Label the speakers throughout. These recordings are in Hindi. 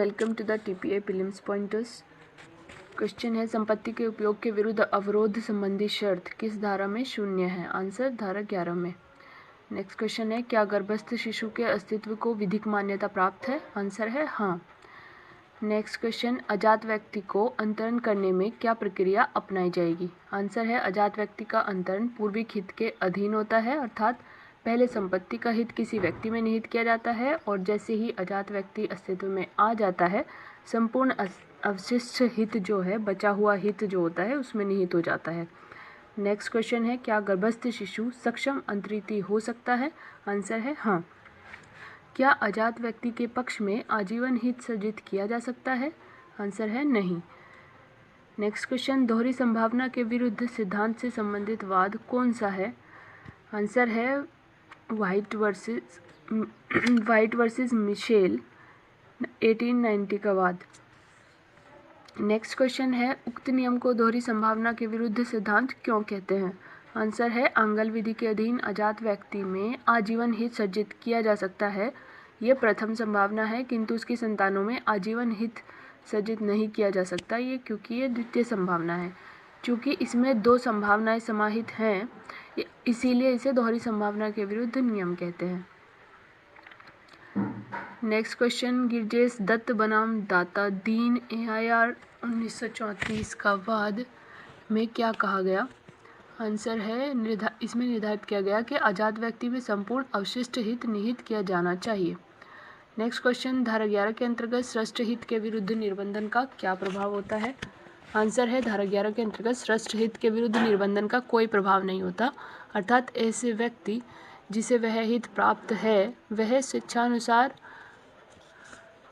Speaker 1: Welcome to the TPA prelims pointers. Question है, संपत्ति के उपयोग के विरुद्ध अवरोध संबंधी शर्त किस धारा में शून्य है? आंसर धारा 11 में। नेक्स्ट क्वेश्चन है, क्या गर्भस्थ शिशु के अस्तित्व को विधिक मान्यता प्राप्त है? आंसर है हाँ। नेक्स्ट क्वेश्चन, अजात व्यक्ति को अंतरण करने में क्या प्रक्रिया अपनाई जाएगी? आंसर है अजात व्यक्ति का अंतरण पूर्विक हित के अधीन होता है, अर्थात पहले संपत्ति का हित किसी व्यक्ति में निहित किया जाता है और जैसे ही अजात व्यक्ति अस्तित्व में आ जाता है संपूर्ण अवशिष्ट हित जो है, बचा हुआ हित जो होता है, उसमें निहित हो जाता है। नेक्स्ट क्वेश्चन है, क्या गर्भस्थ शिशु सक्षम अंतरिति हो सकता है? आंसर है हाँ। क्या अजात व्यक्ति के पक्ष में आजीवन हित सर्जित किया जा सकता है? आंसर है नहीं। नेक्स्ट क्वेश्चन, दोहरी संभावना के विरुद्ध सिद्धांत से संबंधित वाद कौन सा है? आंसर है वाइट वर्सेस मिशेल 1890 का वाद। नेक्स्ट क्वेश्चन है, उक्त नियम को दोहरी संभावना के विरुद्ध सिद्धांत क्यों कहते हैं? आंसर है आंगल विधि के अधीन अजात व्यक्ति में आजीवन हित सर्जित किया जा सकता है। ये प्रथम संभावना है, किंतु उसकी संतानों में आजीवन हित सर्जित नहीं किया जा सकता, ये क्योंकि ये द्वितीय संभावना है। चूँकि इसमें दो संभावनाएं समाहित हैं, इसीलिए इसे दोहरी संभावना के विरुद्ध नियम कहते हैं। नेक्स्ट क्वेश्चन, गिरजेश दत्त बनाम दाता दीन AIR 1934 का वाद में क्या कहा गया? आंसर है इसमें निर्धारित किया गया कि आजाद व्यक्ति में संपूर्ण अवशिष्ट हित निहित किया जाना चाहिए। नेक्स्ट क्वेश्चन, धारा 11 के अंतर्गत सृष्ट हित के विरुद्ध निर्बंधन का क्या प्रभाव होता है? आंसर है धारा 11 के अंतर्गत सृष्ट हित के विरुद्ध निर्बंधन का कोई प्रभाव नहीं होता, अर्थात ऐसे व्यक्ति जिसे वह हित प्राप्त है वह स्वेच्छानुसार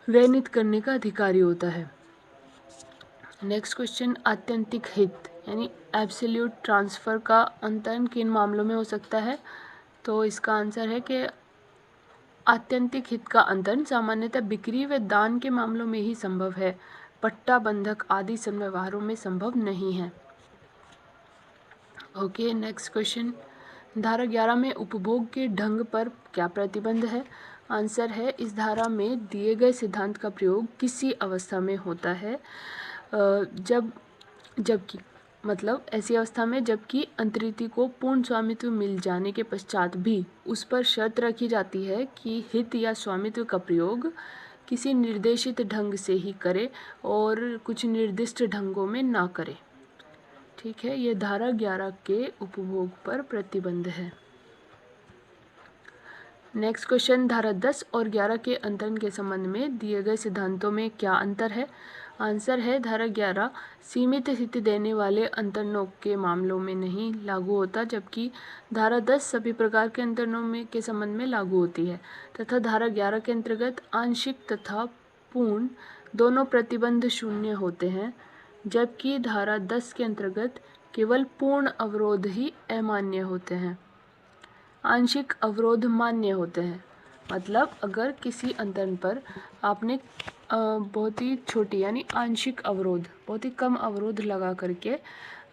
Speaker 1: व्यनित करने का अधिकारी होता है। नेक्स्ट क्वेश्चन, आत्यंतिक हित यानी एब्सोल्यूट ट्रांसफर का अंतरण किन मामलों में हो सकता है? तो इसका आंसर है कि आत्यंतिक हित का अंतरण सामान्यतः बिक्री व दान के मामलों में ही संभव है, पट्टा बंधक आदि समव्यवहारों में संभव नहीं है। ओके, नेक्स्ट क्वेश्चन, धारा 11 में उपभोग के ढंग पर क्या प्रतिबंध है? आंसर है इस धारा में दिए गए सिद्धांत का प्रयोग किसी अवस्था में होता है जबकि मतलब ऐसी अवस्था में जबकि अंतरिति को पूर्ण स्वामित्व मिल जाने के पश्चात भी उस पर शर्त रखी जाती है कि हित या स्वामित्व का प्रयोग किसी निर्देशित ढंग से ही करे और कुछ निर्दिष्ट ढंगों में ना करे। ठीक है, ये धारा 11 के उपभोग पर प्रतिबंध है। नेक्स्ट क्वेश्चन, धारा 10 और 11 के अंतरण के संबंध में दिए गए सिद्धांतों में क्या अंतर है? आंसर है धारा 11 सीमित हित देने वाले अंतरणों के मामलों में नहीं लागू होता, जबकि धारा 10 सभी प्रकार के अंतरणों में के संबंध में लागू होती है तथा धारा 11 के अंतर्गत आंशिक तथा पूर्ण दोनों प्रतिबंध शून्य होते हैं, जबकि धारा 10 के अंतर्गत केवल पूर्ण अवरोध ही अमान्य होते हैं। आंशिक अवरोध मान्य होते हैं, मतलब अगर किसी अंतरण पर आपने बहुत ही छोटी यानी आंशिक अवरोध, बहुत ही कम अवरोध लगा करके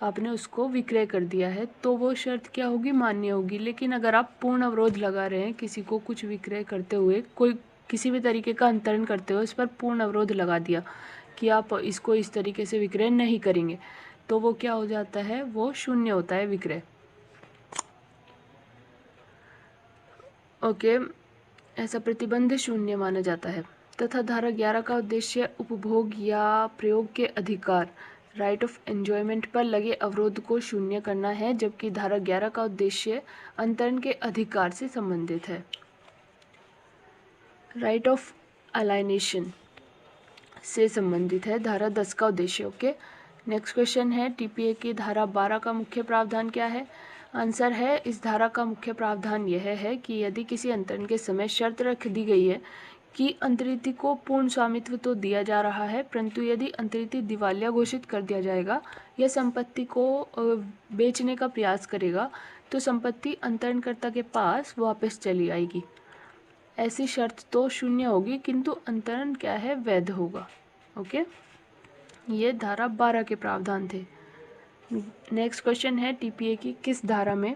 Speaker 1: आपने उसको विक्रय कर दिया है तो वो शर्त क्या होगी? मान्य होगी। लेकिन अगर आप पूर्ण अवरोध लगा रहे हैं, किसी को कुछ विक्रय करते हुए, कोई किसी भी तरीके का अंतरण करते हुए इस पर पूर्ण अवरोध लगा दिया कि आप इसको इस तरीके से विक्रय नहीं करेंगे, तो वो क्या हो जाता है? वो शून्य होता है विक्रय। ओके, ऐसा प्रतिबंध शून्य माना जाता है तथा धारा 11 का उद्देश्य उपभोग या प्रयोग के अधिकार राइट ऑफ एंजॉयमेंट पर लगे अवरोध को शून्य करना है, जबकि धारा 11 का उद्देश्य अंतरण के अधिकार से संबंधित है, राइट ऑफ अलाइनेशन से संबंधित है धारा 10 का उद्देश्य। ओके, नेक्स्ट क्वेश्चन है, टीपीए की धारा 12 का मुख्य प्रावधान क्या है? आंसर है इस धारा का मुख्य प्रावधान यह है कि यदि किसी अंतरण के समय शर्त रख दी गई है कि अंतरिति को पूर्ण स्वामित्व तो दिया जा रहा है, परंतु यदि अंतरिति दिवालिया घोषित कर दिया जाएगा या संपत्ति को बेचने का प्रयास करेगा तो संपत्ति अंतरणकर्ता के पास वापस चली आएगी। ऐसी शर्त तो शून्य होगी, किंतु अंतरण क्या है? वैध होगा। ओके, ये धारा 12 के प्रावधान थे। नेक्स्ट क्वेश्चन है, टीपीए की किस धारा में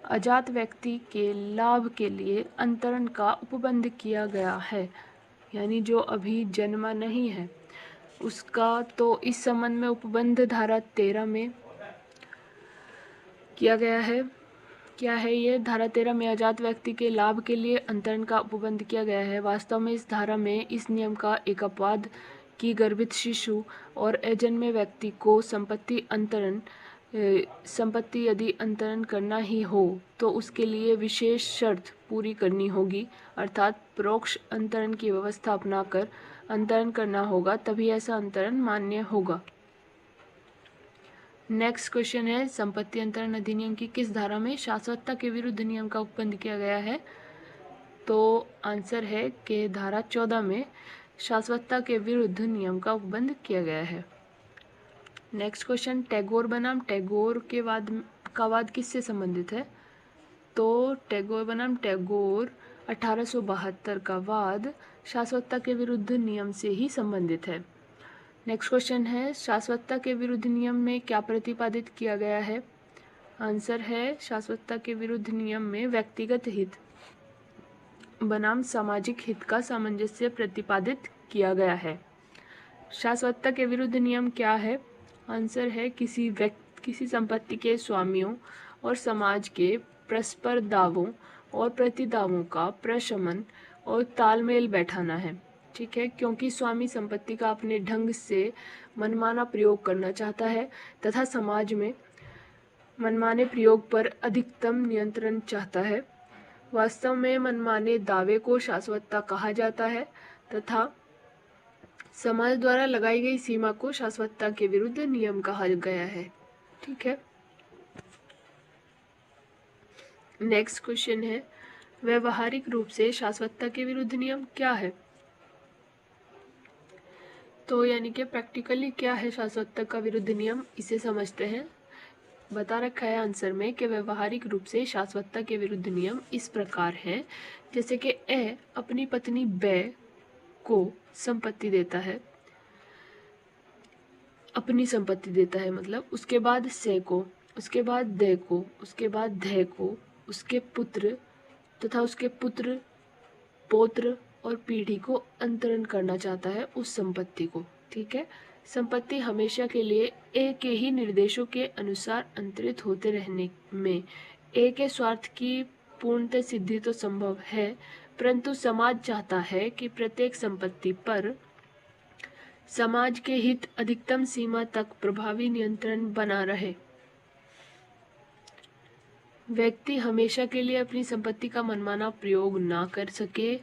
Speaker 1: अजात व्यक्ति के लाभ के लिए अंतरण का उपबंध किया गया है? यानी जो अभी जन्मा नहीं है उसका, तो इस संबंध में उपबंध धारा 13 में किया गया है। क्या है ये? धारा 13 में अजात व्यक्ति के लाभ के लिए अंतरण का उपबंध किया गया है। वास्तव में इस धारा में इस नियम का एक अपवाद कि गर्भित शिशु और अजन्मे व्यक्ति को संपत्ति यदि अंतरण करना ही हो तो उसके लिए विशेष शर्त पूरी करनी होगी, अर्थात परोक्ष अंतरण की व्यवस्था अपनाकर अंतरण करना होगा, तभी ऐसा अंतरण मान्य होगा। नेक्स्ट क्वेश्चन है, संपत्ति अंतरण अधिनियम की किस धारा में शाश्वतता के विरुद्ध नियम का उपबंध किया गया है? तो आंसर है कि धारा 14 में शाश्वतता के विरुद्ध नियम का उपबंध किया गया है। नेक्स्ट क्वेश्चन, टैगोर बनाम टैगोर के वाद किससे संबंधित है? तो टैगोर बनाम टैगोर 1872 का वाद शाश्वतता के विरुद्ध नियम से ही संबंधित है। नेक्स्ट क्वेश्चन है, शाश्वतता के विरुद्ध नियम में क्या प्रतिपादित किया गया है? आंसर है, शाश्वतता के विरुद्ध नियम में व्यक्तिगत हित बनाम सामाजिक हित का सामंजस्य प्रतिपादित किया गया है। शाश्वतता के विरुद्ध नियम क्या है? आंसर है, किसी संपत्ति के स्वामियों और समाज के परस्पर दावों और प्रतिदावों का प्रशमन और तालमेल बैठाना है। ठीक है, क्योंकि स्वामी संपत्ति का अपने ढंग से मनमाना प्रयोग करना चाहता है तथा समाज में मनमाने प्रयोग पर अधिकतम नियंत्रण चाहता है। वास्तव में मनमाने दावे को शाश्वतता कहा जाता है तथा समाज द्वारा लगाई गई सीमा को शाश्वतता के विरुद्ध नियम कहा गया है। ठीक है, नेक्स्ट क्वेश्चन है, व्यवहारिक रूप से शाश्वतता के विरुद्ध नियम क्या है? तो यानी कि प्रैक्टिकली क्या है शाश्वतता का विरुद्ध नियम, इसे समझते हैं। बता रखा है आंसर में कि व्यवहारिक रूप से शाश्वतता के विरुद्ध नियम इस प्रकार है, जैसे कि ए अपनी पत्नी बै को संपत्ति देता है, अपनी संपत्ति देता है मतलब, उसके बाद से को, उसके बाद दे को, उसके बाद धे को, उसके पुत्र तथा उसके पुत्र पौत्र और पीढ़ी को अंतरण करना चाहता है उस संपत्ति को। ठीक है, संपत्ति हमेशा के लिए ए के ही निर्देशों के अनुसार अंतरित होते रहने में ए के स्वार्थ की पूर्णतः सिद्धि तो संभव है, परंतु समाज चाहता है कि प्रत्येक संपत्ति पर समाज के हित अधिकतम सीमा तक प्रभावी नियंत्रण बना रहे। व्यक्ति हमेशा के लिए अपनी संपत्ति का मनमाना प्रयोग ना कर सके,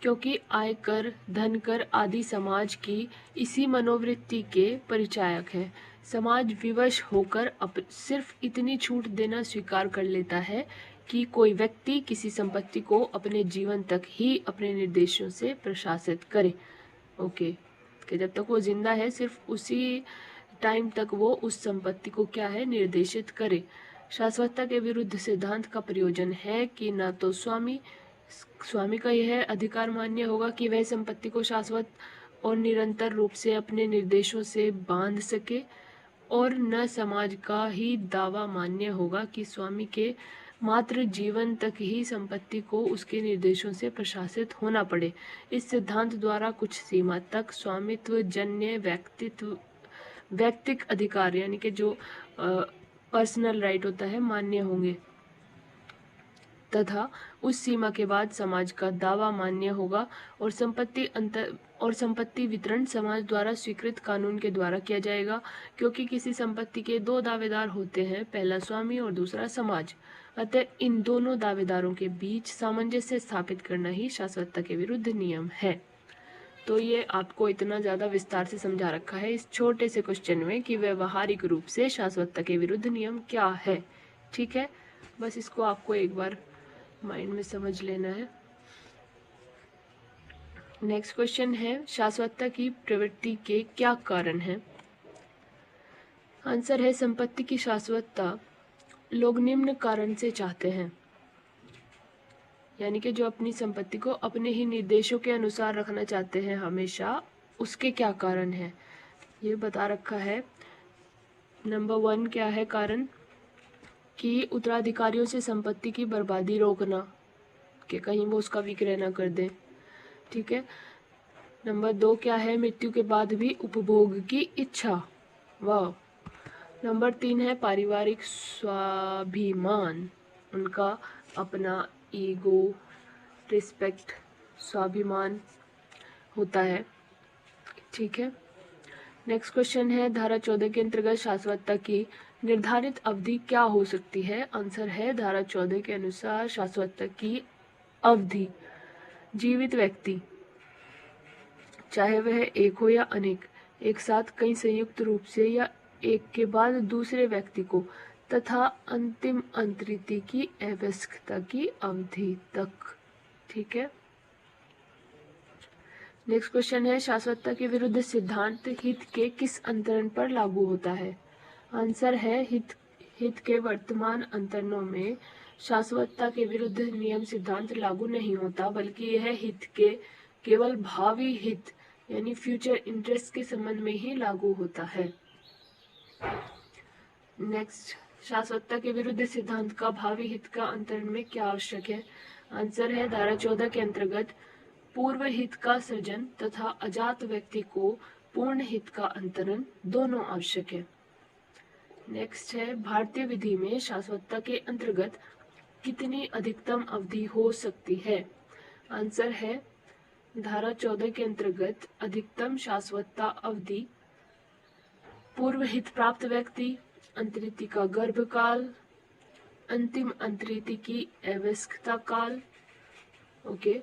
Speaker 1: क्योंकि आयकर, धनकर आदि समाज की इसी मनोवृत्ति के परिचायक है। समाज विवश होकर सिर्फ इतनी छूट देना स्वीकार कर लेता है कि कोई व्यक्ति किसी संपत्ति को अपने जीवन तक ही अपने निर्देशों से प्रशासित करे। ओके, कि जब तक वो जिंदा है सिर्फ उसी टाइम तक वो उस संपत्ति को क्या है, निर्देशित करे। शाश्वतता के विरुद्ध सिद्धांत का प्रयोजन है कि न तो स्वामी का यह अधिकार मान्य होगा कि वह संपत्ति को शाश्वत और निरंतर रूप से अपने निर्देशों से बांध सके, और न समाज का ही दावा मान्य होगा कि स्वामी के मात्र जीवन तक ही संपत्ति को उसके निर्देशों से प्रशासित होना पड़े। इस सिद्धांत द्वारा कुछ सीमा तक स्वामित्व जन्य वैयक्तिक अधिकार यानी कि जो पर्सनल राइट होता है मान्य होंगे, तथा उस सीमा के बाद समाज का दावा मान्य होगा और संपत्ति वितरण समाज द्वारा स्वीकृत कानून के द्वारा किया जाएगा, क्योंकि किसी संपत्ति के दो दावेदार होते हैं, पहला स्वामी और दूसरा समाज। अतः इन दोनों दावेदारों के बीच सामंजस्य स्थापित करना ही शाश्वतता के विरुद्ध नियम है। तो ये आपको इतना ज़्यादा विस्तार से समझा रखा है इस छोटे से क्वेश्चन में कि व्यवहारिक रूप से शाश्वतता के विरुद्ध नियम क्या है। ठीक है, बस इसको आपको एक बार माइंड में समझ लेना है। नेक्स्ट क्वेश्चन है, शाश्वतता की प्रवृत्ति के क्या कारण हैं? आंसर है, संपत्ति की शाश्वतता लोग निम्न कारण से चाहते हैं, यानी कि जो अपनी संपत्ति को अपने ही निर्देशों के अनुसार रखना चाहते हैं हमेशा, उसके क्या कारण है ये बता रखा है। नंबर 1 क्या है कारण? कि उत्तराधिकारियों से संपत्ति की बर्बादी रोकना, कि कहीं वो उसका विक्रय ना कर दें। ठीक है, नंबर 2 क्या है? मृत्यु के बाद भी उपभोग की इच्छा। वाह। नंबर 3 है पारिवारिक स्वाभिमान, उनका अपना ईगो, रिस्पेक्ट, स्वाभिमान होता है। ठीक है। नेक्स्ट क्वेश्चन है धारा 14 के अंतर्गत शाश्वतता की निर्धारित अवधि क्या हो सकती है? आंसर है धारा 14 के अनुसार शाश्वतता की अवधि जीवित व्यक्ति, चाहे वह एक हो या अनेक, एक साथ कई संयुक्त रूप से या एक के बाद दूसरे व्यक्ति को, तथा अंतिम अंतरिति की अवयस्कता की अवधि तक। ठीक है। नेक्स्ट क्वेश्चन है शाश्वतता के विरुद्ध सिद्धांत हित के किस अंतरण पर लागू होता है? आंसर है हित के वर्तमान अंतरणों में शाश्वतता के विरुद्ध नियम सिद्धांत लागू नहीं होता, बल्कि यह हित के केवल भावी हित यानी फ्यूचर इंटरेस्ट के संबंध में ही लागू होता है। नेक्स्ट, शाश्वतता के विरुद्ध सिद्धांत का भावी हित का अंतरण में क्या आवश्यक है? आंसर है धारा 14 के अंतर्गत पूर्व हित का सृजन तथा अजात व्यक्ति को पूर्ण हित का अंतरण दोनों आवश्यक है। नेक्स्ट है भारतीय विधि में शाश्वतता के अंतर्गत कितनी अधिकतम अवधि हो सकती है? आंसर है धारा 14 के अंतर्गत अधिकतम शाश्वतता अवधि पूर्व हित प्राप्त व्यक्ति, अंतरिति का गर्भकाल, अंतिम अंतरिति की अवयस्कता काल। ओके।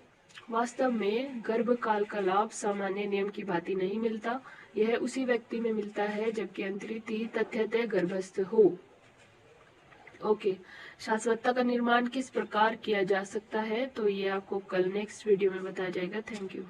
Speaker 1: वास्तव में गर्भकाल का लाभ सामान्य नियम की भांति नहीं मिलता, यह उसी व्यक्ति में मिलता है जबकि अंतरिति तथ्यतः गर्भस्थ हो। ओके। शाश्वतता का निर्माण किस प्रकार किया जा सकता है? तो ये आपको कल नेक्स्ट वीडियो में बताया जाएगा। Thank you.